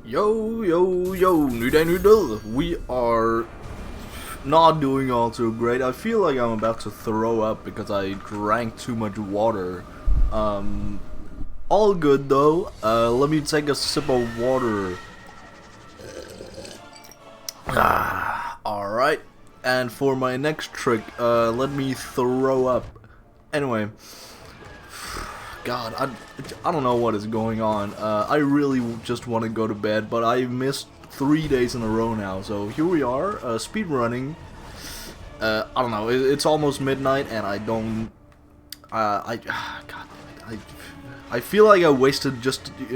Yo, new day, new day. We are not doing all too great. I feel like I'm about to throw up because I drank too much water. All good though. Let me take a sip of water. Alright. And for my next trick, let me throw up. Anyway. God, I don't know what is going on. I really just want to go to bed, but I missed 3 days in a row now. So here we are, speed running. I don't know. It's almost midnight, and I don't. God, I feel like I wasted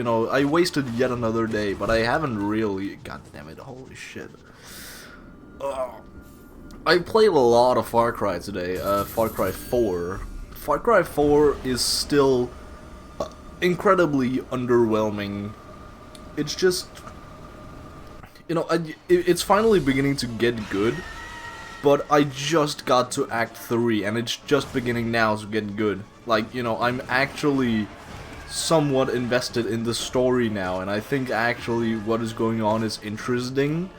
I wasted yet another day, but I haven't really. God damn it! Holy shit. I played a lot of Far Cry today. Far Cry 4. Far Cry 4 is still incredibly underwhelming. It's just, it's finally beginning to get good, but I just got to Act 3, and it's just beginning now to get good. Like, I'm actually somewhat invested in the story now, and I think actually what is going on is interesting.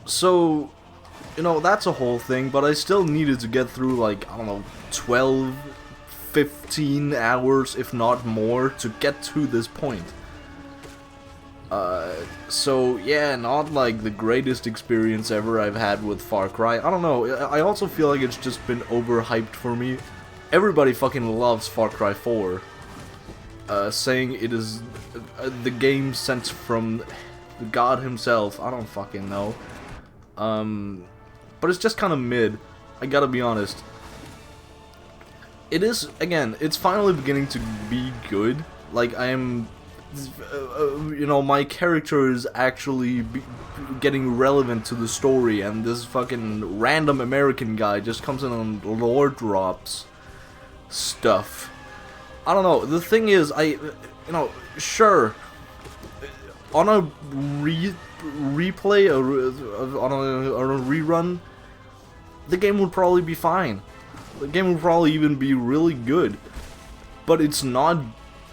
So, that's a whole thing, but I still needed to get through, like, I don't know, 12, 15 hours, if not more, to get to this point. So, yeah, not, like, the greatest experience ever I've had with Far Cry. I don't know, I also feel like it's just been overhyped for me. Everybody fucking loves Far Cry 4. Saying it is the game sent from God himself. I don't fucking know. But it's just kind of mid, I gotta be honest. It is, again, it's finally beginning to be good. Like, I am, my character is actually getting relevant to the story, and this fucking random American guy just comes in and lore drops stuff. I don't know, the thing is, sure, on a replay, on a rerun, the game would probably be fine. The game would probably even be really good. But it's not,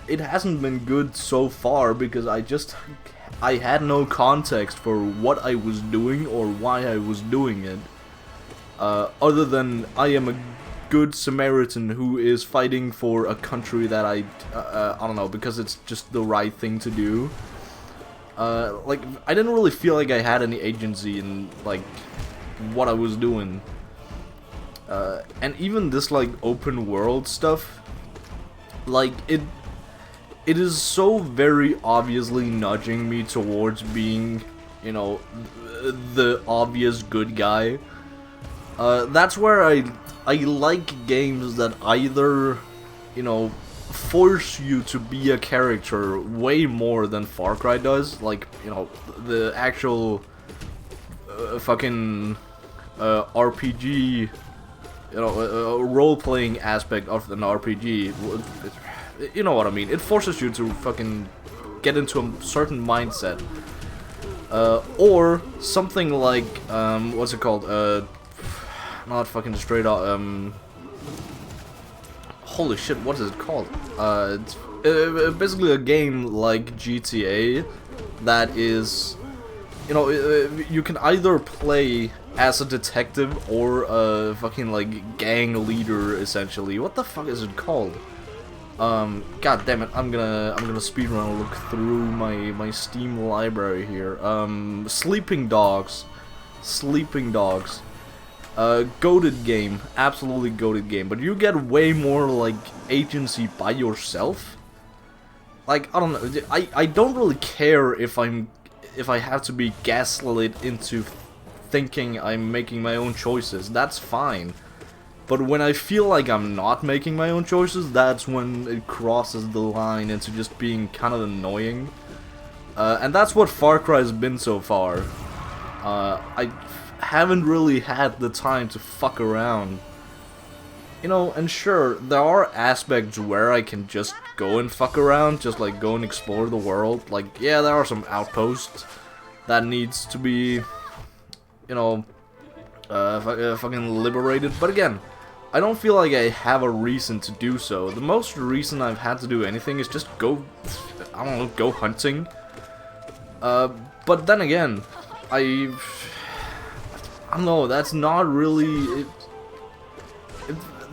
it hasn't been good so far because I had no context for what I was doing or why I was doing it. Other than I am a good Samaritan who is fighting for a country that I don't know, because it's just the right thing to do. Like, I didn't really feel like I had any agency in, like, what I was doing. And even this, like, open world stuff, like, it is so very obviously nudging me towards being, the obvious good guy. That's where I like games that either, force you to be a character way more than Far Cry does, like, the actual fucking RPG, role-playing aspect of an RPG, you know what I mean, it forces you to fucking get into a certain mindset, or something like, what's it called, not fucking straight up, holy shit, what is it called? It's basically a game like GTA that is, you can either play as a detective or a fucking, like, gang leader, essentially. What the fuck is it called? God damn it, I'm gonna speedrun and look through my Steam library here. Sleeping Dogs. Goated game, absolutely goated game, but you get way more, like, agency by yourself. Like, I don't know, I don't really care if I have to be gaslit into thinking I'm making my own choices, that's fine. But when I feel like I'm not making my own choices, that's when it crosses the line into just being kind of annoying. And that's what Far Cry has been so far. I haven't really had the time to fuck around. And sure, there are aspects where I can just go and fuck around, just like go and explore the world. Like, yeah, there are some outposts that needs to be, fucking liberated. But again, I don't feel like I have a reason to do so. The most reason I've had to do anything is just go, I don't know, go hunting. But then again, I don't know, that's not really,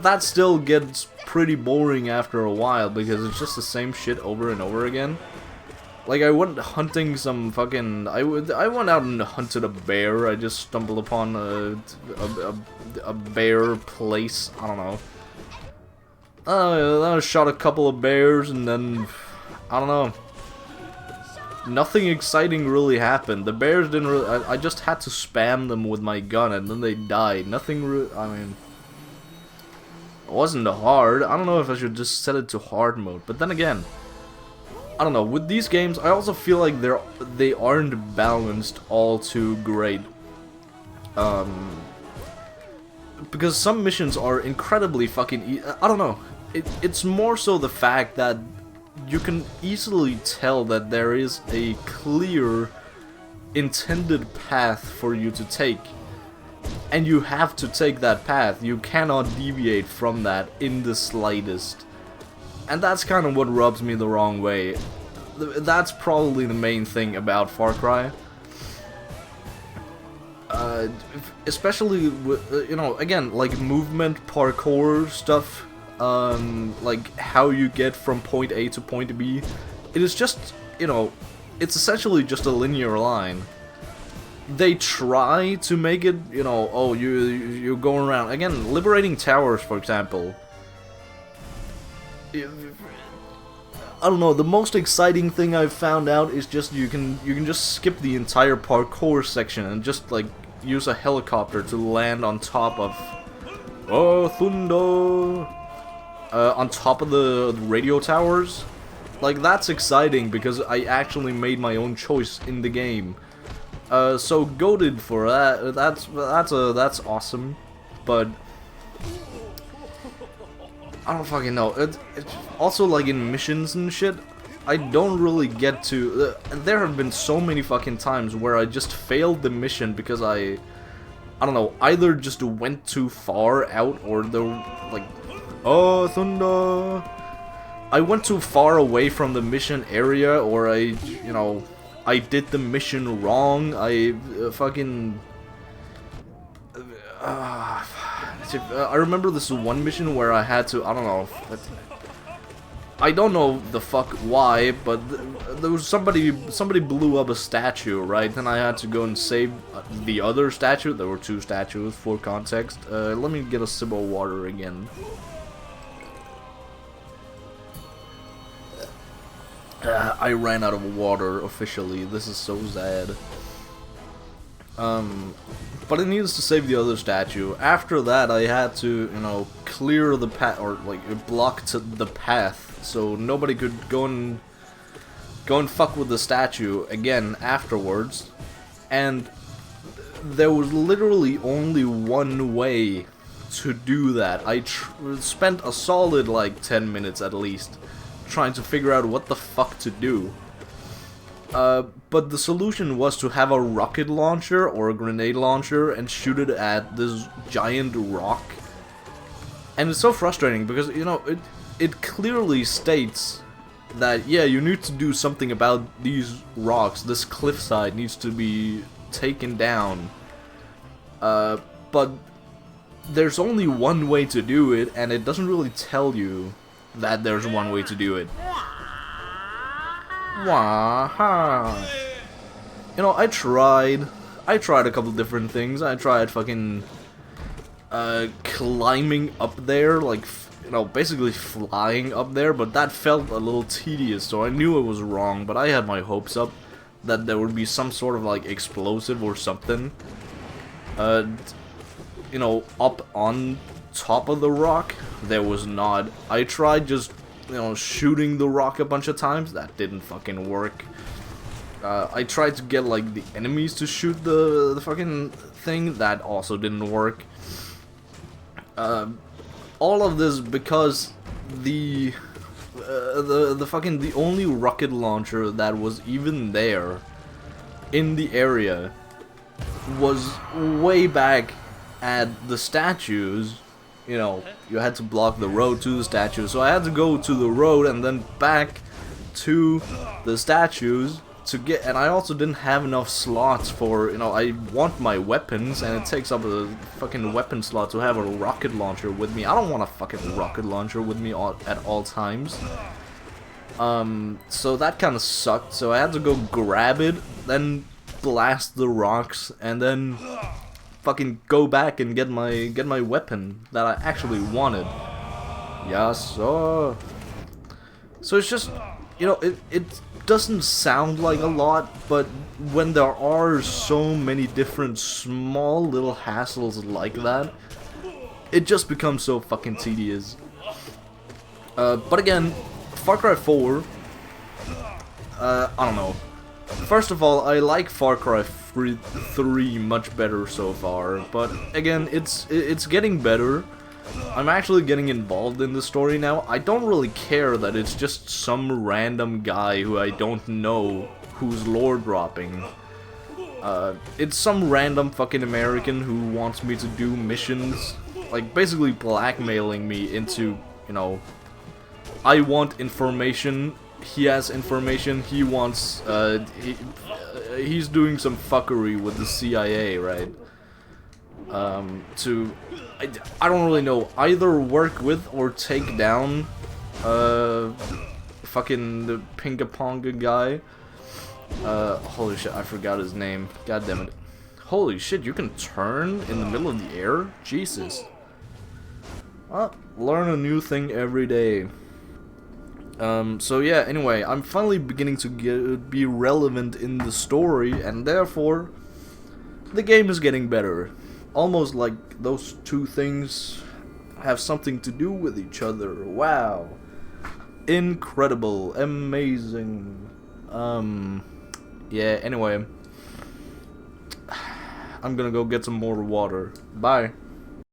that still gets pretty boring after a while because it's just the same shit over and over again. Like, I went hunting some fucking, I went out and hunted a bear. I just stumbled upon a bear place, I don't know. Then I shot a couple of bears and then, I don't know. Nothing exciting really happened. The bears didn't really, I just had to spam them with my gun and then they died. Nothing I mean, it wasn't hard. I don't know if I should just set it to hard mode, but then again, I don't know, with these games, I also feel like they aren't balanced all too great. Because some missions are incredibly fucking I don't know. It's more so the fact that you can easily tell that there is a clear intended path for you to take. And you have to take that path. You cannot deviate from that in the slightest. And that's kind of what rubs me the wrong way. That's probably the main thing about Far Cry. Especially with, you know, again, like movement, parkour stuff, like how you get from point A to point B. It is just, you know, it's essentially just a linear line. They try to make it, you know, oh, you're going around. Again, liberating towers, for example. I don't know, the most exciting thing I've found out is just you can just skip the entire parkour section and just like use a helicopter to land on top of Thunder on top of the radio towers. Like, that's exciting because I actually made my own choice in the game. So goated for that. That's awesome. But I don't fucking know. It's also, like, in missions and shit, I don't really get to... there have been so many fucking times where I just failed the mission because I don't know, either just went too far out or the, like... Oh, Thunder! I went too far away from the mission area, or I, you know, I did the mission wrong. I fucking... I remember this one mission where I had to, I don't know, I don't know the fuck why, but there was somebody blew up a statue, right? And I had to go and save the other statue. There were two statues, for context. Let me get a sip of water again. I ran out of water officially. This is so sad. But I needed to save the other statue. After that, I had to, you know, clear the path, or like block the path, so nobody could go and fuck with the statue again afterwards. And there was literally only one way to do that. I spent a solid like 10 minutes at least trying to figure out what the fuck to do. But the solution was to have a rocket launcher or a grenade launcher and shoot it at this giant rock. And it's so frustrating because, you know, it clearly states that, yeah, you need to do something about these rocks. This cliffside needs to be taken down. But there's only one way to do it, and it doesn't really tell you that there's one way to do it. Waha. You know, I tried a couple different things. I tried fucking climbing up there, like, you know, basically flying up there, but that felt a little tedious, so I knew it was wrong, but I had my hopes up that there would be some sort of, like, explosive or something, you know, up on top of the rock. There was not. I tried just, you know, shooting the rock a bunch of times. That didn't fucking work. I tried to get, like, the enemies to shoot the fucking thing. That also didn't work. All of this because the only rocket launcher that was even there in the area was way back at the statues, you know, you had to block the road to the statue. So I had to go to the road and then back to the statues to get, and I also didn't have enough slots for, you know, I want my weapons, and it takes up a fucking weapon slot to have a rocket launcher with me. I don't want a fucking rocket launcher with me at all times. So that kind of sucked, so I had to go grab it, then blast the rocks, and then fucking go back and get my weapon that I actually wanted. Yes, so it's just, you know, it doesn't sound like a lot, but when there are so many different small little hassles like that, it just becomes so fucking tedious. But again, Far Cry 4, I don't know. First of all, I like Far Cry 3 much better so far, but again, it's getting better. I'm actually getting involved in the story now. I don't really care that it's just some random guy who I don't know who's lore dropping. It's some random fucking American who wants me to do missions, like basically blackmailing me into, you know, I want information, he has information, he wants, he's doing some fuckery with the CIA, right? I don't really know, either work with or take down, fucking the Pinga-Ponga guy. Holy shit, I forgot his name, god damn it. Holy shit, you can turn in the middle of the air? Jesus. Well, learn a new thing every day. So yeah, anyway, I'm finally beginning to be relevant in the story, and therefore, the game is getting better. Almost like those two things have something to do with each other. Wow. Incredible. Amazing. Yeah, anyway. I'm gonna go get some more water. Bye.